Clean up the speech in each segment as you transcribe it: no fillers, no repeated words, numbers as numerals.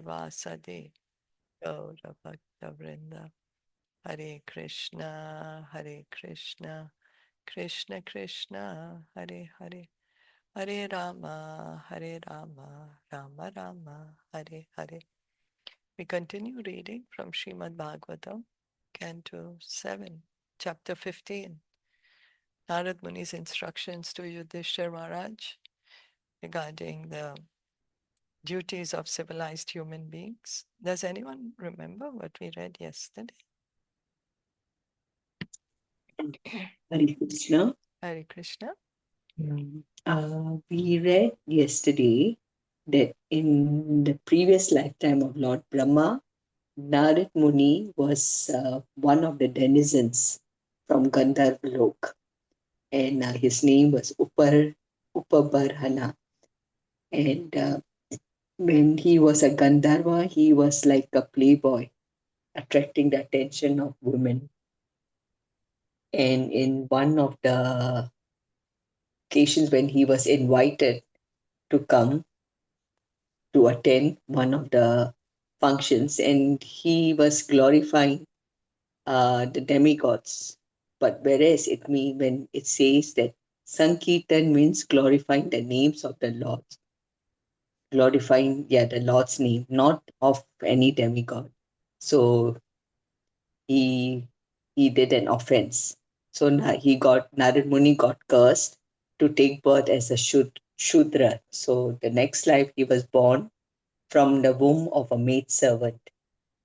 Vasade Gaura Bhakta Vrinda. Hare Krishna, Hare Krishna, Krishna Krishna, Hare Hare, Hare Rama, Hare Rama, Rama Rama, Hare Hare. We continue reading from Srimad Bhagavatam, Canto 7, Chapter 15. Narad Muni's instructions to Yudhishthira Maharaj regarding the duties of civilized human beings. Does anyone remember what we read yesterday? Hare Krishna. Hare Krishna. We read yesterday that in the previous lifetime of Lord Brahma, Narad Muni was one of the denizens from Gandharva Lok, and his name was Upabarhana. And when he was a Gandharva, he was like a playboy, attracting the attention of women. And in one of the occasions when he was invited to come to attend one of the functions, and he was glorifying the demigods. But whereas when it says that Sankirtan means glorifying the names of the Lord, glorifying the Lord's name, not of any demigod. So he did an offense. So Narad Muni got cursed to take birth as a Shudra. So the next life he was born from the womb of a maidservant.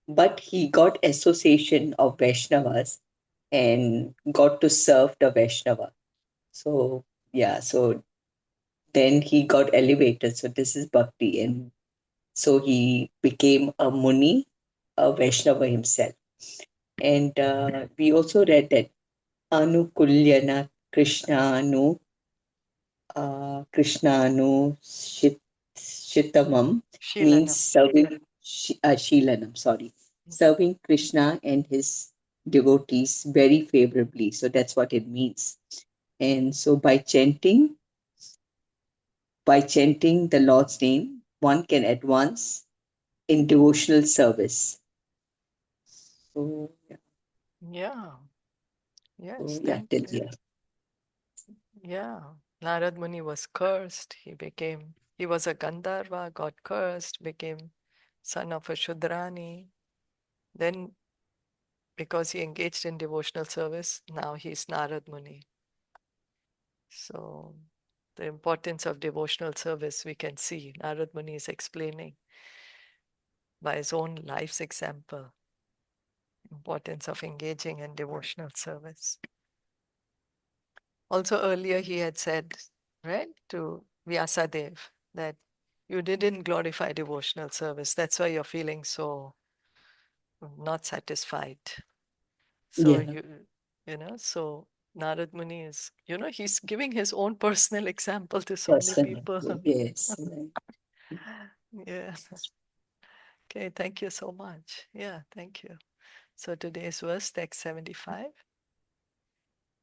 But he got association of Vaishnavas and got to serve the Vaishnava. So so then he got elevated. So this is bhakti, and so he became a Muni, a Vaishnava himself. And we also read that Anukulyana Krishnanu Shitamam means Shilanam. serving Shilanam, serving Krishna and his devotees very favorably. So that's what it means. And so by chanting the Lord's name, one can advance in devotional service. So Yeah. Yes, yeah, thank till you. here. Yeah. Narad Muni was cursed. He was a Gandharva, got cursed, became son of a Shudrani. Then, because he engaged in devotional service, now he's Narad Muni. So, the importance of devotional service we can see. Narad Muni is explaining by his own life's example, importance of engaging in devotional service. Also, earlier he had said, right, to Vyasadev that you didn't glorify devotional service. That's why you're feeling so not satisfied. So Yeah, so Narad Muni is, he's giving his own personal example to so many personal. people. Yes. Yeah. Okay, thank you so much. Yeah, thank you. So today's verse, text 75.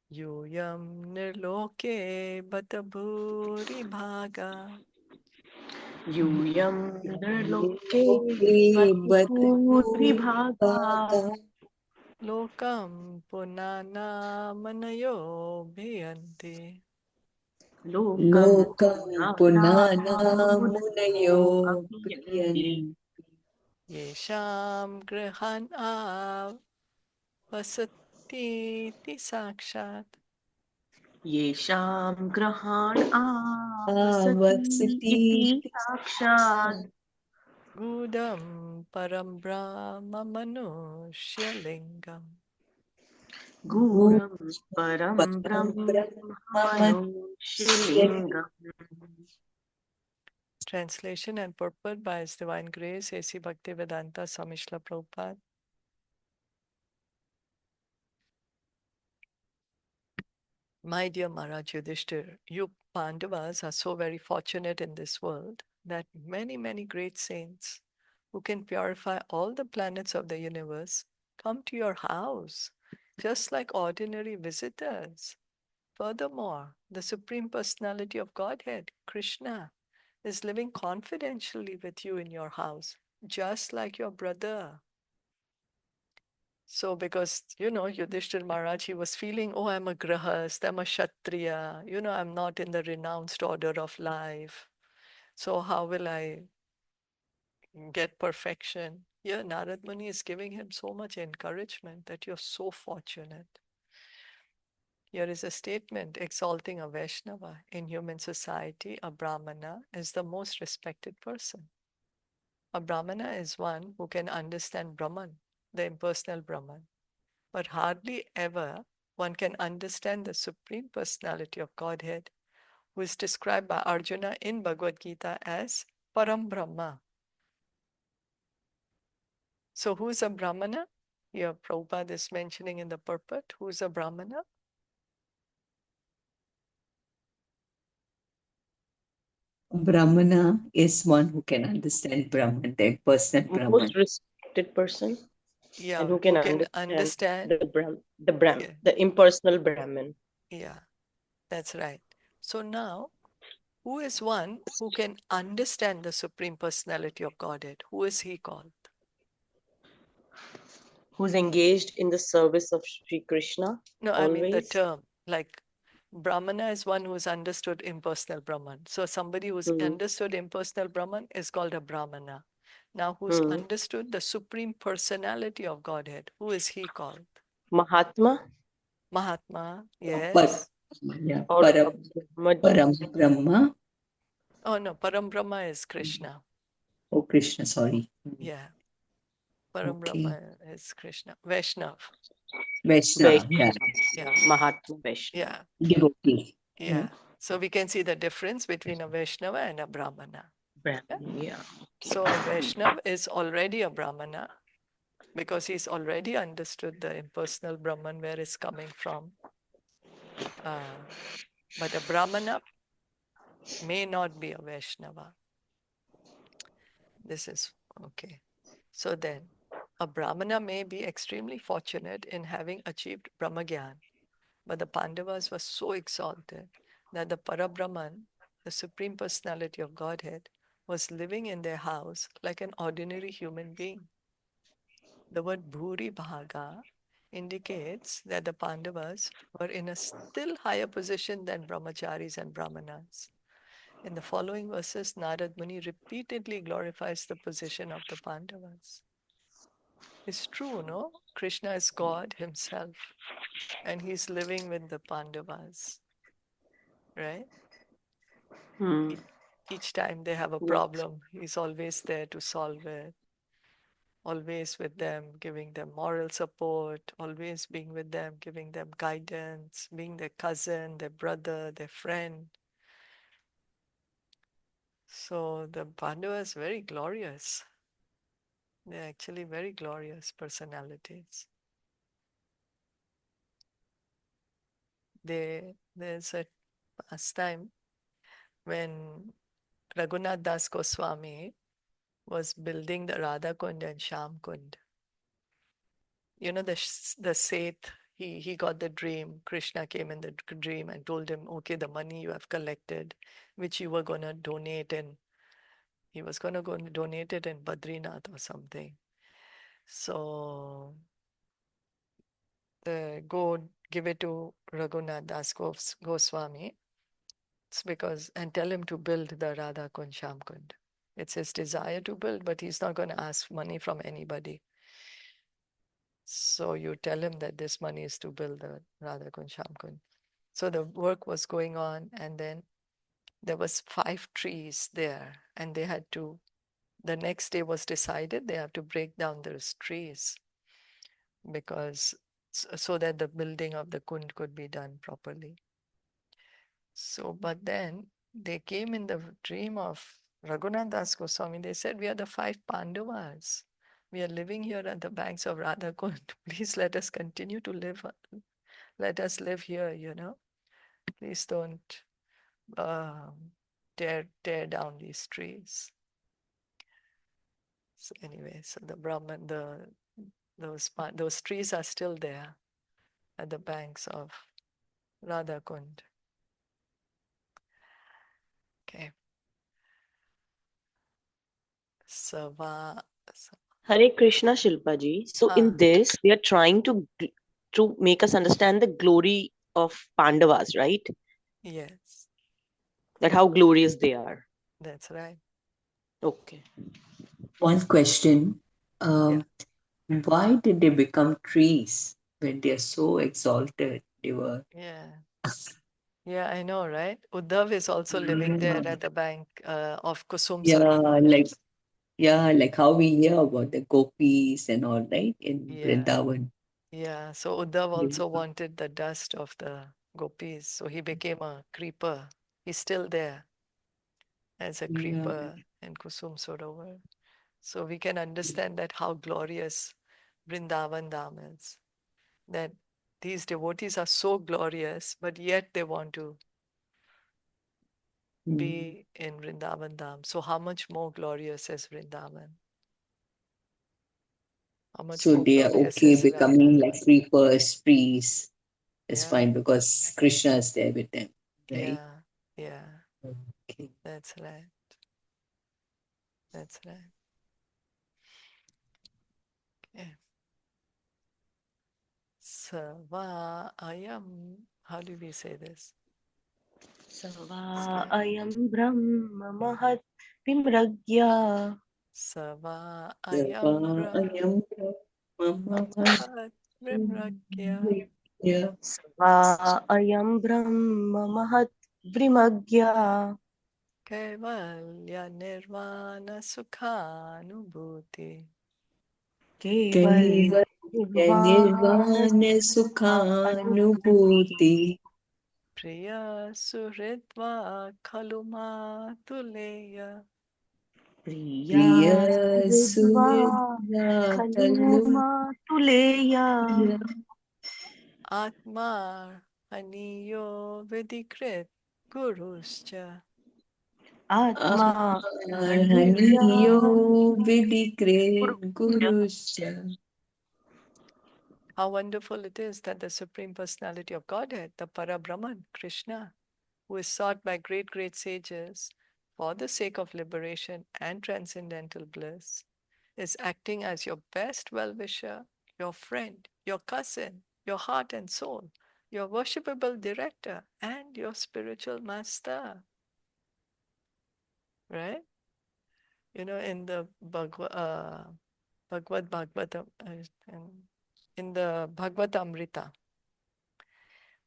Yuyam nirloke batabhuri bhaga यूयं नृलोके Okay, but बतभूरिभागा lokam punana manayo bhiyanti लोकं Lokam punana पुराणामुनयो munayo अपीयन्ते priyan. yesham grihan vasati sakshat येषां ग्रहाण आवसति इति Avasati साक्षात् gudam param brahma manushya lingam. गूढं परं Param Brahma Brahma मनुष्यलिङ्गम्. Translation and purport by His Divine Grace, A.C. Bhaktivedanta Swami Srila Prabhupada. My dear Maharaj Yudhishthir, you Pandavas are so very fortunate in this world that many, many great saints who can purify all the planets of the universe come to your house just like ordinary visitors. Furthermore, the Supreme Personality of Godhead, Krishna, is living confidentially with you in your house just like your brother. So, because, Yudhishthir Maharaj, he was feeling, oh, I'm a grahast, I'm a kshatriya, I'm not in the renounced order of life. So, how will I get perfection? Here, Narad Muni is giving him so much encouragement that you're so fortunate. Here is a statement exalting a Vaishnava. In human society, a Brahmana is the most respected person. A Brahmana is one who can understand Brahman, the impersonal Brahman. But hardly ever one can understand the Supreme Personality of Godhead, who is described by Arjuna in Bhagavad Gita as Param Brahma. So, who's a Brahmana? Here, Prabhupada is mentioning in the purport, who's a Brahmana? Brahmana is one who can understand Brahman, the personal Brahman. Most respected person, and Yeah, who who can can understand understand. Yeah, the impersonal Brahman. yeah, that's right. So now, who is one who can understand the Supreme Personality of Godhead? Who is he called? Who's engaged in the service of Sri Krishna No, I mean the always. term. Like Brahmana is one who's understood impersonal Brahman. So somebody who's Hmm. understood impersonal Brahman is called a Brahmana. Now, who's Hmm. understood the Supreme Personality of Godhead? Who is he called? Mahatma Mahatma, But yes. yeah, or a Brahmaji. Param Brahma. Oh no, Param Brahma is Krishna. Oh, Krishna, sorry. Yeah, Param Okay. Brahma is Krishna. Vaishnav. Vaishnava, yeah. Vaishnava. Yeah, Yeah, Mahatma Vaishnava. yeah, Devotee. yeah. So we can see the difference between a Vaishnava and a Brahmana. Yeah? Brahman, yeah. So a Vaishnava is already a Brahmana because he's already understood the impersonal Brahman where it's coming from. But a Brahmana may not be a Vaishnava. This is okay. So then, a Brahmana may be extremely fortunate in having achieved Brahmagyan, but the Pandavas were so exalted that the Parabrahman, the Supreme Personality of Godhead, was living in their house like an ordinary human being. The word Bhuri Bhaga indicates that the Pandavas were in a still higher position than Brahmacharis and Brahmanas. In the following verses, Narad Muni repeatedly glorifies the position of the Pandavas. It's true, no? Krishna is God himself, and he's living with the Pandavas, right? Hmm. Each time they have a Yes. problem, he's always there to solve it, always with them, giving them moral support, always being with them, giving them guidance, being their cousin, their brother, their friend. So the Pandavas are very glorious. They're actually very glorious personalities. There's a past time when Raghunath Das Goswami was building the Radha Kund and Sham Kund. You know, the Seth, he got the dream. Krishna came in the dream and told him, okay, the money you have collected, which you were going to donate in, he was going to go and donate it in Badrinath or something. So go give it to Raghunath Das Goswami. It's because, and tell him to build the Radha Kund Sham Kund. It's his desire to build, but he's not going to ask money from anybody. So you tell him that this money is to build the Radha Kund Sham Kund. So the work was going on, and then there was 5 trees there, and they had to, the next day was decided they have to break down those trees because so that the building of the kund could be done properly. So, but then they came in the dream of Raghunath Das Goswami. They said, we are the 5 Pandavas. We are living here at the banks of Radha Kund. Please let us continue to live. Let us live here, Please don't tear down these trees. So anyway, so the Brahman, those trees are still there at the banks of Radha Kund. Okay. Sava. Hare Krishna, Shilpaji. So Ah, in this, we are trying to make us understand the glory of Pandavas, right? yes, That how glorious they are. that's right. Okay. One question. Yeah, Um, why did they become trees when they are so exalted? They were. yeah. Yeah, I know, right? Uddhav is also living there Yeah, at the bank of Kusum yeah, Sarovar. like how we hear about the gopis and all, right? In Yeah, Vrindavan. yeah. So Uddhav Yeah, also wanted the dust of the gopis. So he became a creeper. He's still there as a yeah. creeper in Kusum Sarovar. So we can understand that how glorious Vrindavan Dham is. That these devotees are so glorious, but yet they want to Mm. be in Vrindavan Dham. So how much more glorious is Vrindavan? How much So more they are glorious okay is becoming Vrindavan? like creepers, trees. It's Yeah, fine because Krishna is there with them, right? yeah, yeah. Okay. That's right. That's right. Okay. Sava ayam. How do we say this? It's Sava like ayam brahma mahat vimragya Sava Deva ayam ayam brahma brahmahat vimrakya yeah. Sava ayam brahma mahat vimagya kaivalya nirvana sukhanubhuti. keval Kaivalya nirvana nirvana sukha sukhanubhuti anubhuti Priya suhritva khaluma tuleya. priya priya suhridva suhridva kalu kaluma tuleya Atma aniyo vidikrit guruscha. atma haniya ahaniyo vidikret gurusya gurusya. How wonderful it is that the Supreme Personality of Godhead, the Parabrahman, Krishna, who is sought by great, great sages for the sake of liberation and transcendental bliss, is acting as your best well wisher, your friend, your cousin, your heart and soul, your worshipable director, and your spiritual master. Right? You know, in the Bhagavad Bhagavatam, in the Bhagavatamrita,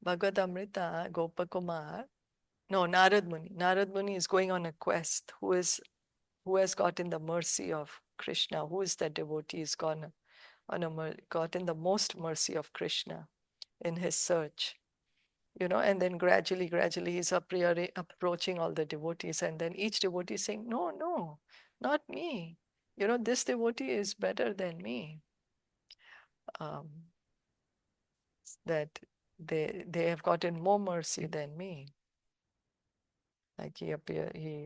Bhagavatamrita, Gopakumar, no, Narad Muni. Narad Muni is going on a quest. Who has gotten the mercy of Krishna? Who is that devotee is gone on gotten the most mercy of Krishna in his search? You know, and then gradually, he's approaching all the devotees, and then each devotee is saying, "No, no, not me. You know, this devotee is better than me. Um, that they have gotten more mercy than me." Like he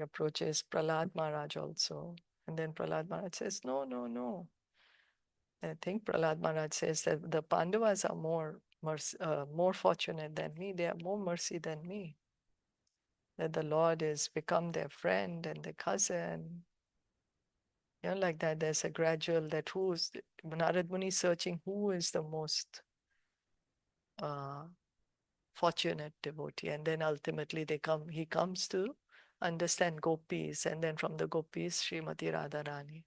approaches Prahlad Maharaj also. And then Prahlad Maharaj says, No, no, no. I think Prahlad Maharaj says that the Pandavas are more fortunate than me. They have more mercy than me. That the Lord has become their friend and their cousin. You know, like that. There's a gradual that Narad Muni is searching who is the most uh, fortunate devotee, and then ultimately he comes to understand gopis, and then from the gopis Srimati Radharani.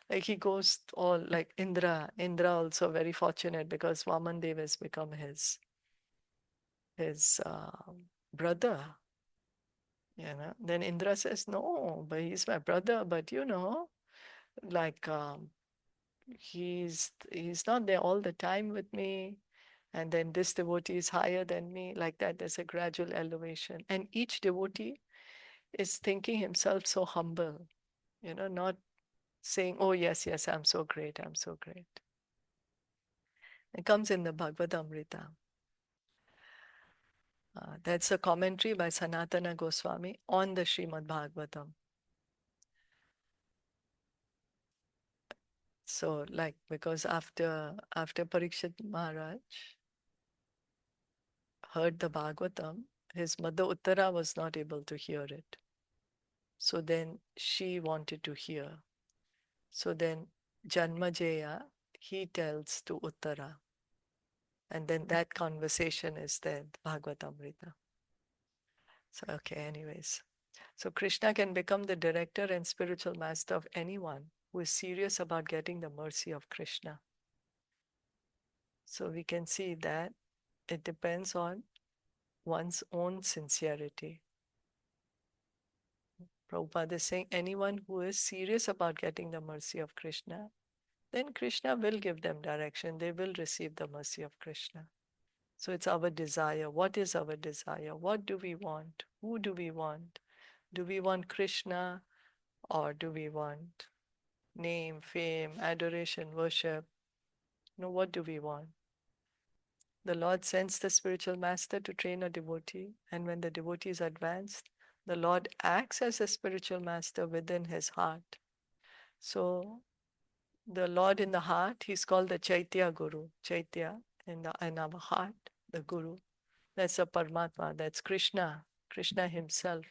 Like he goes all like Indra also very fortunate because Vaman Dev has become his brother. You know, then Indra says, no, but he's my brother, but you know, like he's not there all the time with me, and then this devotee is higher than me. Like that, there's a gradual elevation, and each devotee is thinking himself so humble, you know, not saying, oh yes, yes, I'm so great, I'm so great. It comes in the Bhagavad Amrita. That's a commentary by Sanatana Goswami on the Srimad Bhagavatam. So, like, because after Parikshit Maharaj heard the Bhagavatam, his mother Uttara was not able to hear it. So then she wanted to hear. So then Janmajaya, he tells to Uttara. And then that conversation is there, Bhagavatamrita. So, okay, anyways. So Krishna can become the director and spiritual master of anyone who is serious about getting the mercy of Krishna. So we can see that it depends on one's own sincerity. Prabhupada is saying anyone who is serious about getting the mercy of Krishna, then Krishna will give them direction. They will receive the mercy of Krishna. So it's our desire. What is our desire? What do we want? Who do we want? Do we want Krishna or do we want name, fame, adoration, worship? No, what do we want? The Lord sends the spiritual master to train a devotee, and when the devotee is advanced, the Lord acts as a spiritual master within his heart. So the Lord in the heart, he's called the Chaitya Guru. Chaitya in our heart, the Guru. That's a Paramatma, that's Krishna. Krishna himself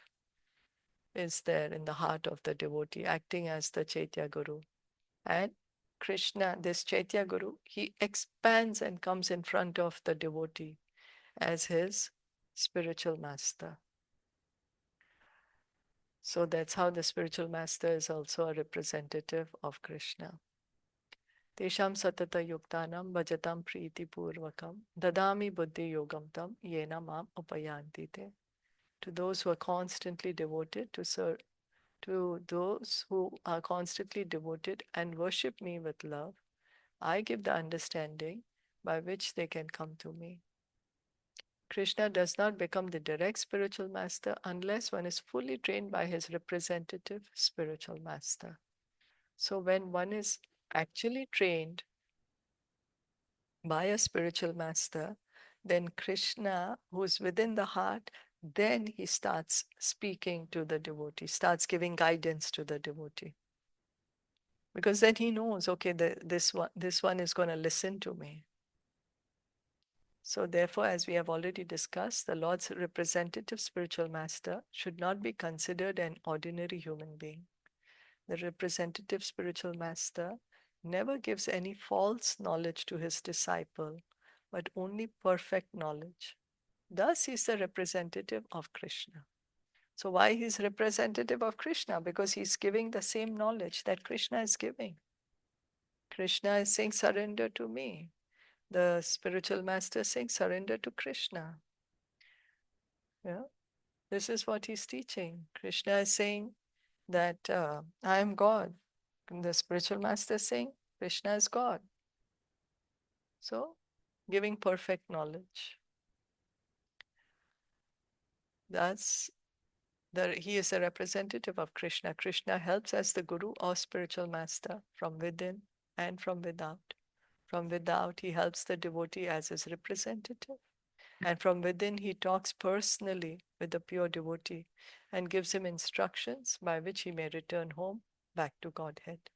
is there in the heart of the devotee, acting as the Chaitya Guru. And Krishna, this Chaitya Guru, he expands and comes in front of the devotee as his spiritual master. So that's how the spiritual master is also a representative of Krishna. Tesham satata yuktanam bhajatam priti purvakam dadami buddhi yogam tam yena mam upayanti te. To those who are constantly devoted to those who are constantly devoted and worship me with love, I give the understanding by which they can come to me. Krishna does not become the direct spiritual master unless one is fully trained by his representative spiritual master. So when one is actually trained by a spiritual master, then Krishna, who is within the heart, then he starts speaking to the devotee, starts giving guidance to the devotee. Because then he knows, okay, this one is going to listen to me. So therefore, as we have already discussed, the Lord's representative spiritual master should not be considered an ordinary human being. The representative spiritual master never gives any false knowledge to his disciple, but only perfect knowledge. Thus, he is the representative of Krishna. So why he is representative of Krishna? Because he is giving the same knowledge that Krishna is giving. Krishna is saying, surrender to me. The spiritual master is saying, surrender to Krishna. Yeah? This is what he's teaching. Krishna is saying that I am God. And the spiritual master is saying Krishna is God. So, giving perfect knowledge. That's he is a representative of Krishna. Krishna helps as the guru or spiritual master from within and from without. From without, he helps the devotee as his representative. And from within, he talks personally with the pure devotee and gives him instructions by which he may return home back to Godhead.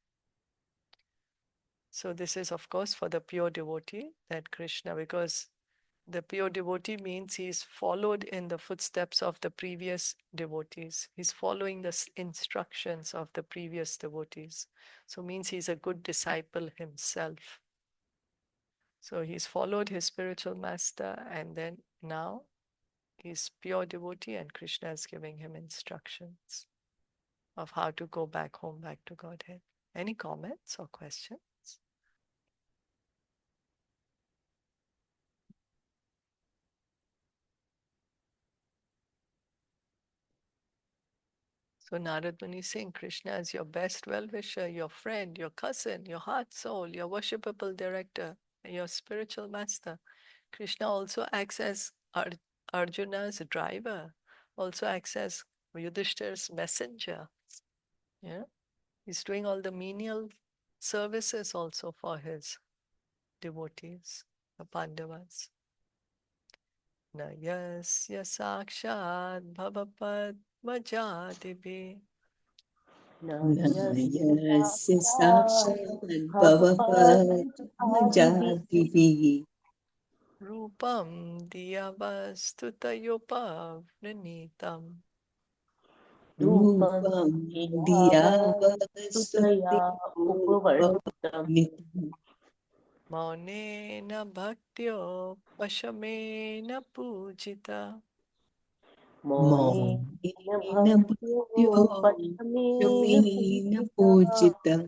So this is, of course, for the pure devotee, that Krishna, because the pure devotee means he's followed in the footsteps of the previous devotees. He's following the instructions of the previous devotees. So means he's a good disciple himself. So he's followed his spiritual master, and then now he's pure devotee, and Krishna is giving him instructions of how to go back home, back to Godhead. Any comments or questions? So Narad Muni is saying Krishna is your best well-wisher, your friend, your cousin, your heart soul, your worshipable director, your spiritual master. Krishna also acts as Arjuna's driver, also acts as Yudhishthir's messenger. Yeah, he's doing all the menial services also for his devotees, the Pandavas. Na yasya sakshat bhavapadmajadivi Nayasya sakshat bhavapadmajadivi Rupam diyavastutayopavnanitam रूपं रूपं धिया धिया वा वा स्तुतया उपवर्णितम् उपवर्णितम् मौनेन भक्त्योपशमेन पूजिता मौनेन भक्त्योपशमेन मौनेन पूजिता पूजितम्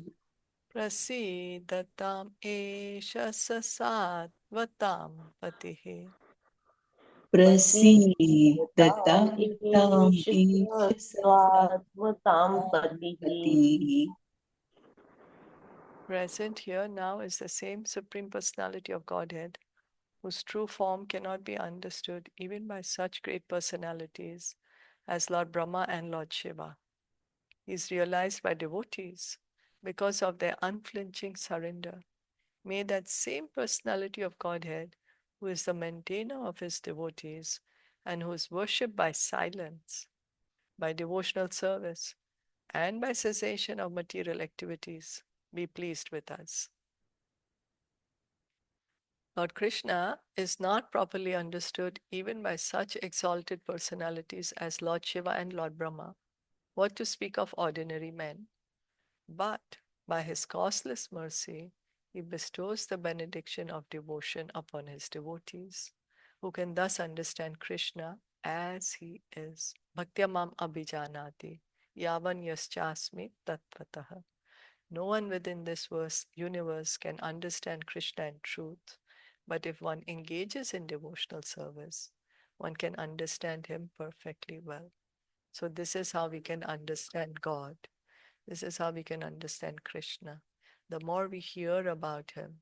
प्रसीदताम् एष स सात्वतां पतिः प्रसीदताम् प्रसीदताम् एष ईश स्वात्वतां पतिः पतिः. Present here now is the same Supreme Personality of Godhead, whose true form cannot be understood even by such great personalities as Lord Brahma and Lord Shiva. He is realized by devotees because of their unflinching surrender. May that same personality of Godhead, who is the maintainer of his devotees and who is worshipped by silence, by devotional service, and by cessation of material activities, be pleased with us. Lord Krishna is not properly understood even by such exalted personalities as Lord Shiva and Lord Brahma, what to speak of ordinary men. But by his causeless mercy, he bestows the benediction of devotion upon his devotees, who can thus understand Krishna as he is. Bhaktyamam abhijanati, yavan yaschasmi tattvataha. No one within this universe can understand Krishna in truth, but if one engages in devotional service, one can understand him perfectly well. So, this is how we can understand God. This is how we can understand Krishna. The more we hear about him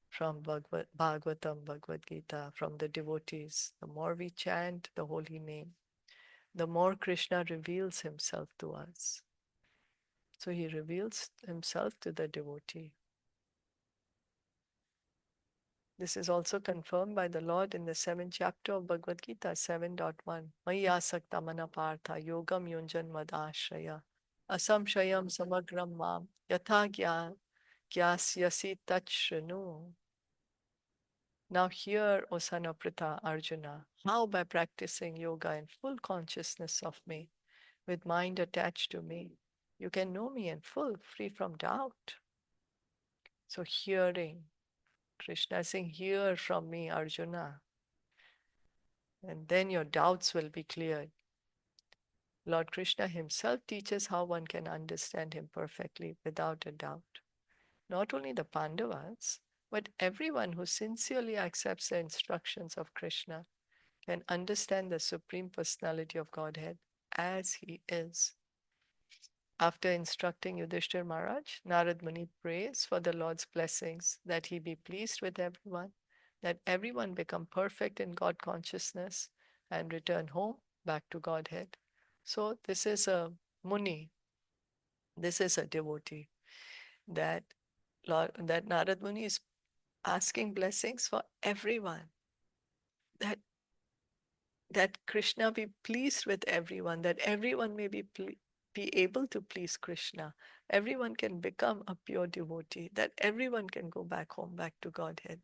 from Bhagavatam, Bhagavad Gita, from the devotees, the more we chant the holy name, the more Krishna reveals himself to us. So he reveals himself to the devotee. This is also confirmed by the Lord in the 7th chapter of Bhagavad Gita 7.1. Mayasakta manapartha yogam yunjan madashraya asamshayam samagram mam yatha gyasyasi tachranu. Now hear, O son of Pritha Arjuna, how by practicing yoga in full consciousness of me, with mind attached to me, you can know me in full, free from doubt. So hearing, Krishna is saying, hear from me, Arjuna, and then your doubts will be cleared. Lord Krishna himself teaches how one can understand him perfectly without a doubt. Not only the Pandavas, but everyone who sincerely accepts the instructions of Krishna can understand the Supreme Personality of Godhead as he is. After instructing Yudhishthir Maharaj, Narad Muni prays for the Lord's blessings, that he be pleased with everyone, that everyone become perfect in God consciousness and return home back to Godhead. So this is a Muni, this is a devotee, that that Narad Muni is asking blessings for everyone, that Krishna be pleased with everyone, that everyone may be able to please Krishna. Everyone can become a pure devotee, that everyone can go back home, back to Godhead.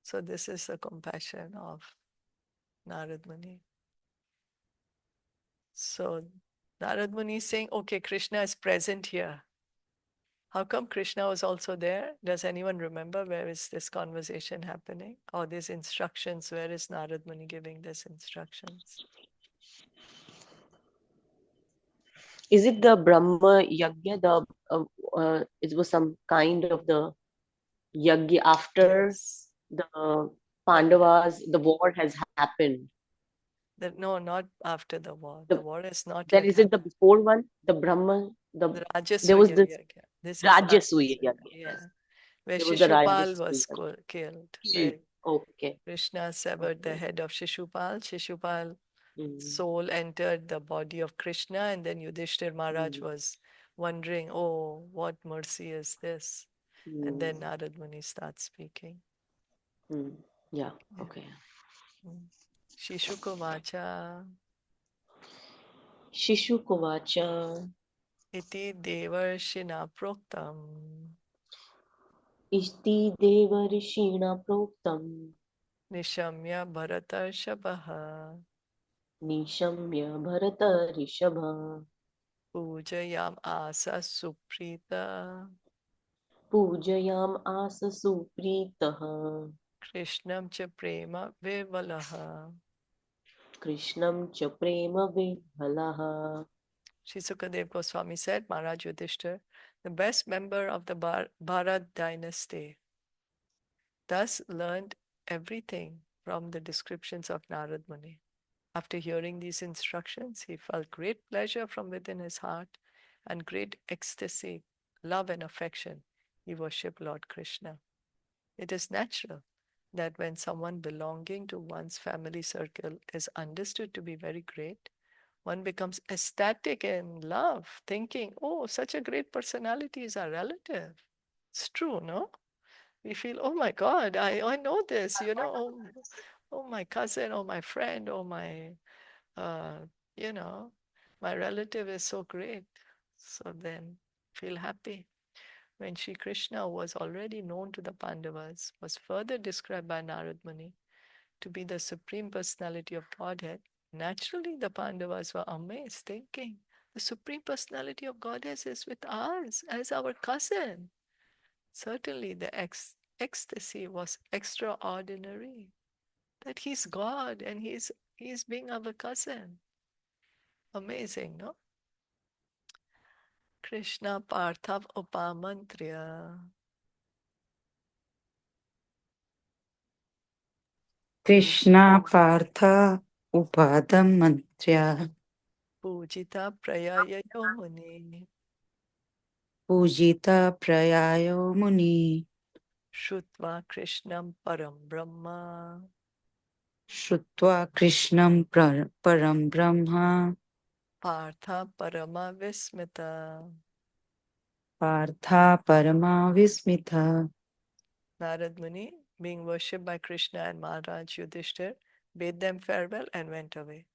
So this is the compassion of Narad Muni. So Narad Muni is saying, okay, Krishna is present here. How come Krishna was also there? Does anyone remember where is this conversation happening? Or these instructions, where is Narad Muni giving these instructions? Is it the Brahma Yagya? It was some kind of the Yagya after Yes. the The, Pandavas, the war has happened. no, not after the war. The The, war has not then yet is it the happened. before one? The Brahma, The there was Rajaswaya this Yagya. This is Rajasuya Rajaswaya, Yagya. yeah. Yes, Where there was the Shishupal Rajasuya was killed, Yagya. where Okay, Krishna severed the okay. head of Shishupal. Shishupal Mm, soul entered the body of Krishna, and then Yudhishthir Maharaj mm, was wondering, oh, what mercy is this? And mm, then Narad Muni starts speaking. mm. Yeah, Yeah. okay. Mm. Shishuko Vacha Shishukovacha iti devarshina proktam isti devarishina proktam nishamya bharata shabaha. निशम्य Bharat Rishabh पूजयाम asa suprita पूजयाम आस सुप्रीतः Krishnam cha prema vivalaha. कृष्णं च प्रेम विह्वलः. Sri Sukadev Goswami said, Maharaj Yudhishthir, the best member of the Bharat dynasty, thus learned everything from the descriptions of Narad Muni. After hearing these instructions, he felt great pleasure from within his heart and great ecstasy, love and affection. He worshipped Lord Krishna. It is natural that when someone belonging to one's family circle is understood to be very great, one becomes ecstatic in love, thinking, oh, such a great personality is our relative. It's true, no? We feel, oh my God, I know this, oh, my cousin, or my friend, or my, uh, you know, my relative is so great. So then feel happy. When Sri Krishna was already known to the Pandavas, was further described by Narad Muni to be the Supreme Personality of Godhead, naturally the Pandavas were amazed, thinking, the Supreme Personality of Godhead is with us as our cousin. Certainly the ecstasy was extraordinary, that he's God and he's being our cousin. Amazing, no? Krishna Parthav Upamantriya Krishna Partha Upadam Mantrya Pujita Prayayayo Muni Pujita Prayayo Muni Shrutva Krishnam Param Brahma Shrutva Krishnam Param Brahma Partha Parama Vismita. Partha Parama Vismitha. Narad Muni, being worshipped by Krishna and Maharaj Yudhishthir, bade them farewell and went away.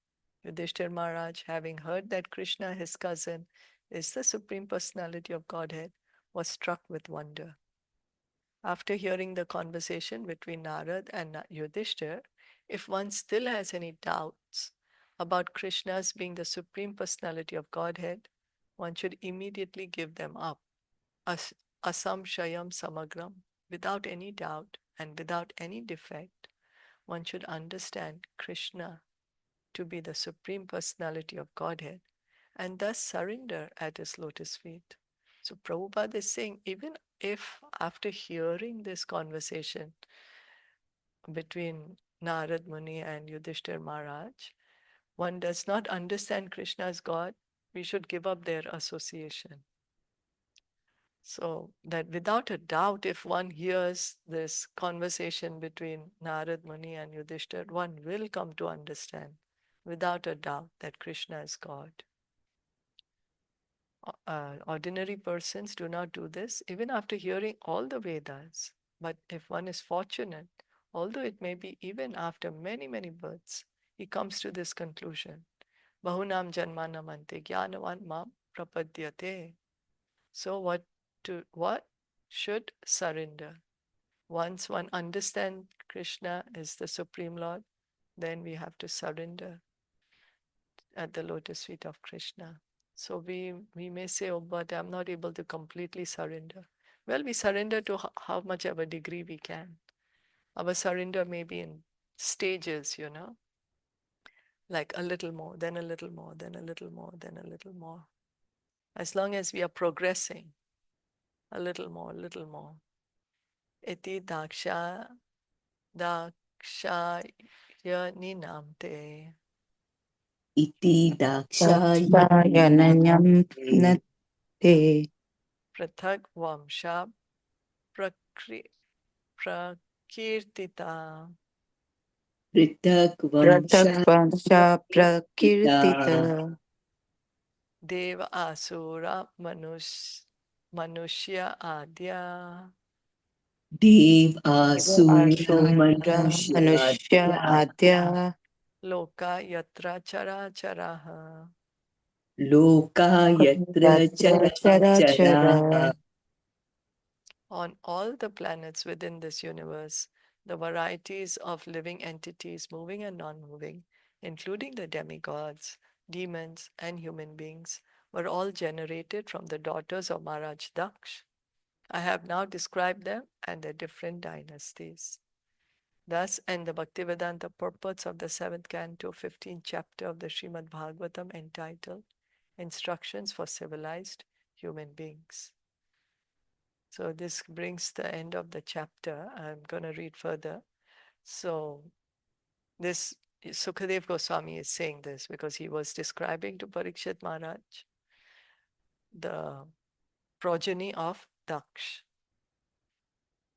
Yudhishthir Maharaj, having heard that Krishna, his cousin, is the Supreme Personality of Godhead, was struck with wonder. After hearing the conversation between Narad and Yudhishthir, if one still has any doubts about Krishna's being the Supreme Personality of Godhead, one should immediately give them up. Asamshayam samagram, without any doubt and without any defect, one should understand Krishna to be the Supreme Personality of Godhead and thus surrender at his lotus feet. So Prabhupada is saying, even if after hearing this conversation between Narad Muni and Yudhishthir Maharaj, one does not understand Krishna as God, we should give up their association. So that without a doubt, if one hears this conversation between Narad Muni and Yudhishthir, one will come to understand without a doubt that Krishna is God. Ordinary persons do not do this even after hearing all the Vedas. But if one is fortunate, although it may be even after many, many births, he comes to this conclusion. Bahunam janmanamante jnanavan mam prapadyate. So what should surrender? Once one understands Krishna is the Supreme Lord, then we have to surrender at the lotus feet of Krishna. So we may say, oh, but I'm not able to completely surrender. Well, we surrender to how much of a degree we can. Our surrender may be in stages, like a little more, then a little more, then a little more, then a little more. As long as we are progressing, a little more, a little more. Iti dakshaya ninamte Iti dakshayani Dakshayananyam namaste. Nate prathak vamsha prakirtita Pritak Pratak Vamsha Vansha Pita. Prakirtita deva asura manushya adya Dev Eva Asura Ashura Manushya Manushya Adya loka yatra chara charaha. Loka Yatra Yatra Chara Chara Chara. Chara On all the planets within this universe, the varieties of living entities, moving and non moving, including the demigods, demons, and human beings, were all generated from the daughters of Maharaj Daksh. I have now described them and their different dynasties. Thus end the Bhaktivedanta purports of the 7th canto, 15th chapter of the Srimad Bhagavatam, entitled Instructions for Civilized Human Beings. So this brings the end of the chapter. I'm going to read further. So this Sukadev Goswami is saying this because he was describing to Parikshit Maharaj the progeny of Daksh,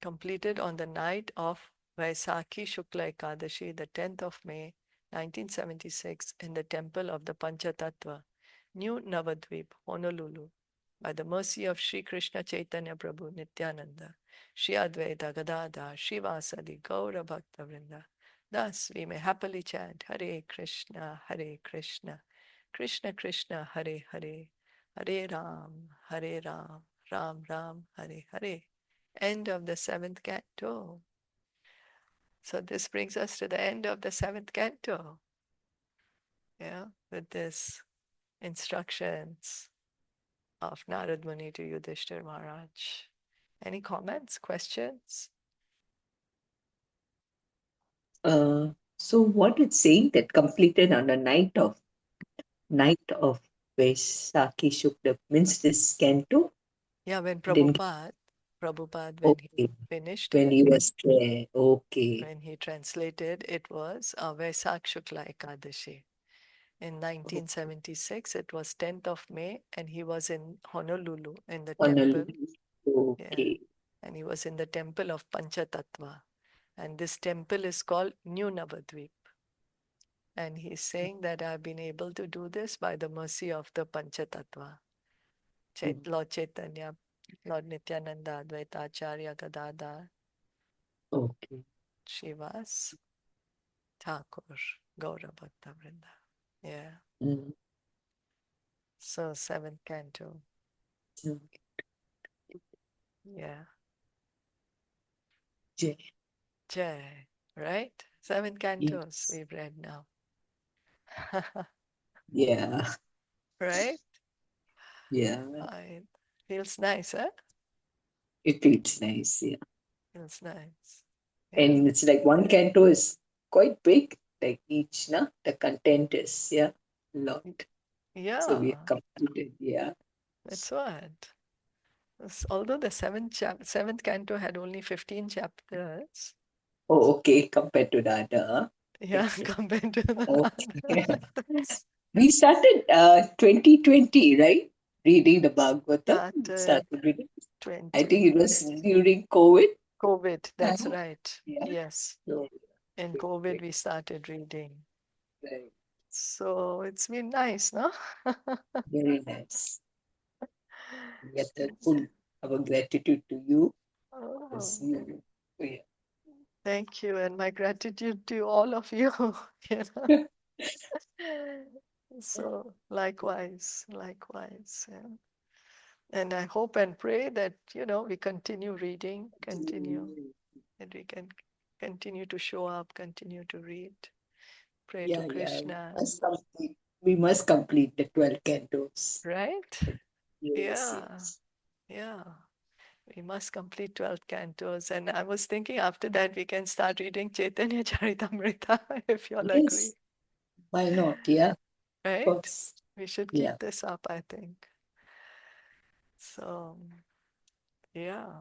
completed on the night of Vaisakhi Shukla Ekadashi, the 10th of May, 1976, in the temple of the Panchatattva, New Navadvip, Honolulu, by the mercy of Sri Krishna Chaitanya Prabhu Nityananda, Sri Advaita Gadadhar, Sri Vasadi Gaura Bhakta Vrinda. Thus we may happily chant Hare Krishna, Krishna Krishna, Hare Hare, Hare Ram, Ram Ram, Hare Hare. End of the 7th canto. So this brings us to the end of the 7th canto. Yeah, with this instructions of Narad Muni to Yudhishthir Maharaj. Any comments, questions? So what it's saying that completed on the night of Vaisakhi Shukla means this canto Yeah, when didn't. Prabhupada, when he Okay, finished when it, he was there. Okay, when he translated, it was Vaisak Shukla Ekadashi. In 1976, it was 10th of May, and he was in Honolulu in the temple. Honolulu. Yeah, Okay. and he was in the temple of Panchatattva. And this temple is called New Navadvip. And he's saying that I've been able to do this by the mercy of the Panchatattva. Lord Chaitanya, Lord Nityananda, Advaita Acharya Gadadhar, Okay. Shivas, Thakur, Gaura Bhakta Vrinda. Yeah. Mm. So 7th canto. Okay. Yeah. Jai. Jai. Right? 7 cantos Yes. we've read now. Yeah. Right? Yeah. It feels nice, huh? It feels nice. Yeah. Feels nice. Yeah. And it's like one canto is quite big, like each, na? The content is, yeah, a lot. So we Yeah. have completed, yeah. That's what. Although the 7th canto had only 15 chapters, Oh, okay, compared to the other. yeah, Okay. compared to the Okay. others, We started 2020, right? Reading the Bhagavatam. We started started reading. I 20. think it was during COVID COVID, that's time. right. Yeah. Yes. So, In COVID, we started reading. right. So it's been nice, no? Very nice. We are thankful. Our gratitude to you Oh, is you. Yeah. thank you. And my gratitude to all of you. you know? So likewise, likewise. Yeah. And I hope and pray that, we continue reading, that we can continue to show up, continue to read, pray to Yeah, yeah. Krishna, We must complete the 12 cantos. right? Yes, Yeah, yes. yeah. We must complete 12 cantos. And I was thinking after that we can start reading Caitanya Caritamrita, if you all agree, Yes. Why not? Yeah, of right? course. We should Yeah. keep this up, I think. So, yeah.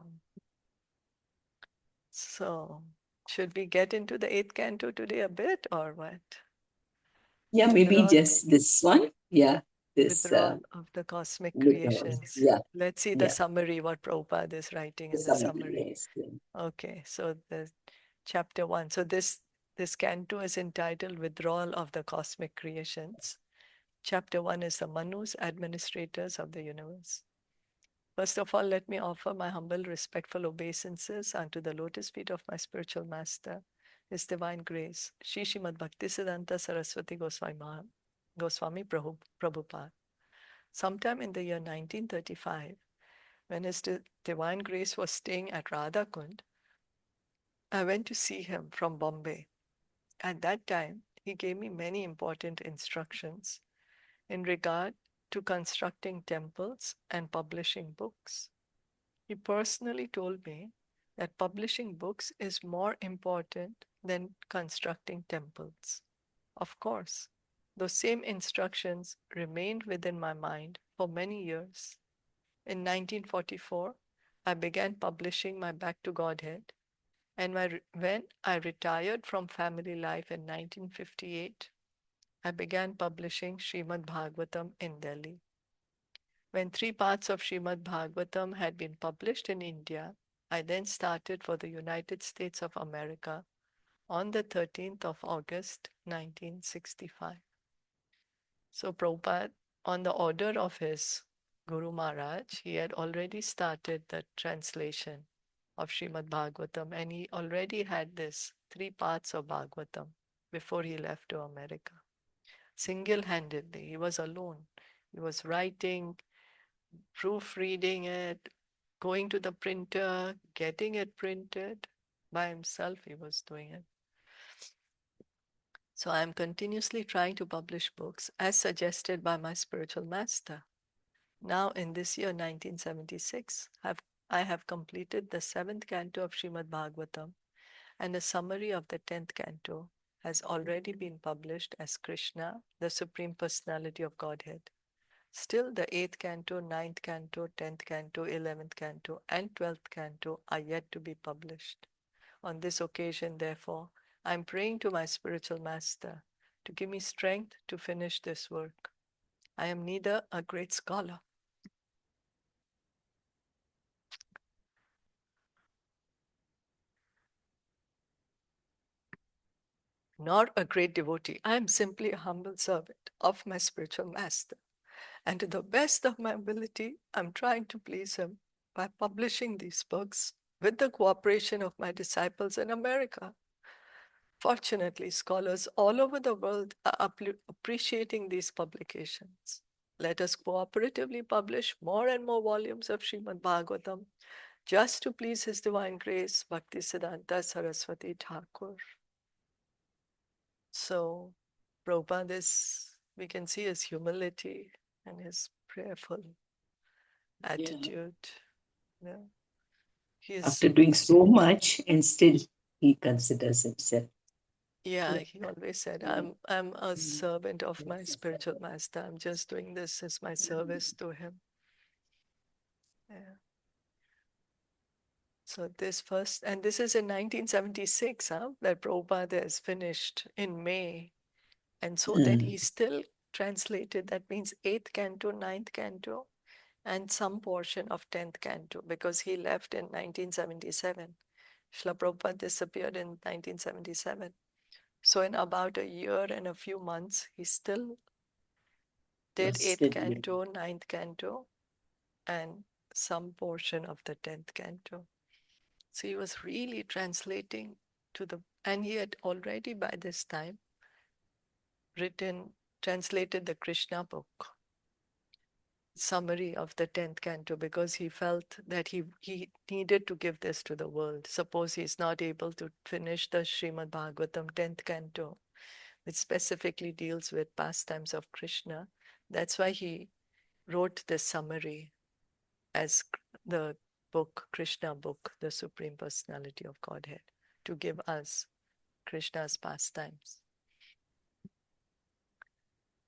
So, should we get into the 8th canto today a bit or what? Yeah, maybe Withdrawal, just this one. Yeah. This withdrawal of the cosmic withdrawal. creations. Yeah, Let's see the yeah. summary, what Prabhupada is writing The in the summary. summary. Yes. Yeah. Okay, so the chapter 1. So this canto is entitled Withdrawal of the Cosmic Creations. Chapter 1 is the Manus, administrators of the universe. First of all, let me offer my humble, respectful obeisances unto the lotus feet of my spiritual master, His Divine Grace, Shri Srimad Bhaktisiddhanta Saraswati Goswami Prabhupada. Sometime in the year 1935, when His Divine Grace was staying at Radhakund, I went to see him from Bombay. At that time, he gave me many important instructions in regard to constructing temples and publishing books. He personally told me that publishing books is more important than constructing temples. Of course, those same instructions remained within my mind for many years. In 1944, I began publishing my Back to Godhead, and when I retired from family life in 1958, I began publishing Srimad Bhagavatam in Delhi. When 3 parts of Srimad Bhagavatam had been published in India, I then started for the United States of America on the 13th of August 1965. So Prabhupada, on the order of his Guru Maharaj, he had already started the translation of Srimad Bhagavatam, and he already had this 3 parts of Bhagavatam before he left to America. Single-handedly, he was alone. He was writing, proofreading it, going to the printer, getting it printed. By himself, he was doing it. So I am continuously trying to publish books as suggested by my spiritual master. Now, in this year, 1976, I have completed the 7th canto of Srimad Bhagavatam, and a summary of the 10th canto has already been published as Krishna, the Supreme Personality of Godhead. Still, the 8th canto, 9th canto, 10th canto, 11th canto, and 12th canto are yet to be published. On this occasion, therefore, I am praying to my spiritual master to give me strength to finish this work. I am neither a great scholar nor a great devotee. I am simply a humble servant of my spiritual master. And to the best of my ability, I'm trying to please him by publishing these books with the cooperation of my disciples in America. Fortunately, scholars all over the world are appreciating these publications. Let us cooperatively publish more and more volumes of Srimad Bhagavatam just to please His Divine Grace, Bhaktisiddhanta Saraswati Thakur. So, Prabhupada we can see his humility and his prayerful attitude. Yeah. After doing so much, and still he considers himself. Yeah, he always said, I'm a servant of my spiritual master. I'm just doing this as my service to him. Yeah. So this is in 1976, that Prabhupada is finished in May. And so that he still translated, that means 8th canto, 9th canto, and some portion of 10th canto, because he left in 1977. Srila Prabhupada disappeared in 1977. So in about a year and a few months, he still did 8th canto, 9th canto, and some portion of the 10th canto. So he was really translating and he had already by this time translated the Krishna book, summary of the 10th canto, because he felt that he needed to give this to the world. Suppose he's not able to finish the Srimad Bhagavatam 10th canto, which specifically deals with pastimes of Krishna. That's why he wrote this summary as the book, Krishna book, the Supreme Personality of Godhead, to give us Krishna's pastimes.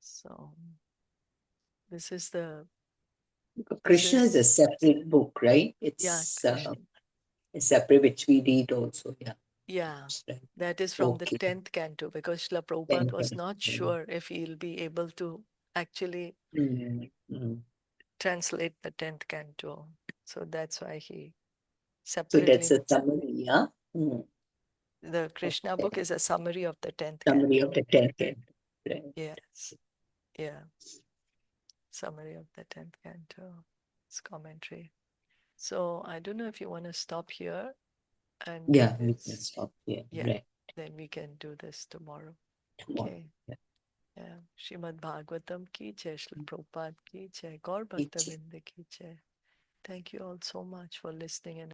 So this is Krishna is a separate book, right? It's Krishna. a separate, which we read also. Yeah. Yeah, Right. that is from the Okay. 10th canto, because Srila Prabhupada was not sure if he'll be able to actually translate the 10th canto. So that's why he So separately. that's a summary, yeah? The Krishna book is a summary of the 10th Summary canto. of the 10th canto. Right. Yes. Yeah. Summary of the 10th canto. It's commentary. So I don't know if you want to stop here and do Yeah, we can this. stop here. Yeah. Right. Then we can do this tomorrow. Tomorrow. Okay. Yeah. Yeah. Srimad Bhagavatam ki jai, Srila Prabhupada ki jai, Gaur Each. Bhaktavinda ki jai. Thank you all so much for listening and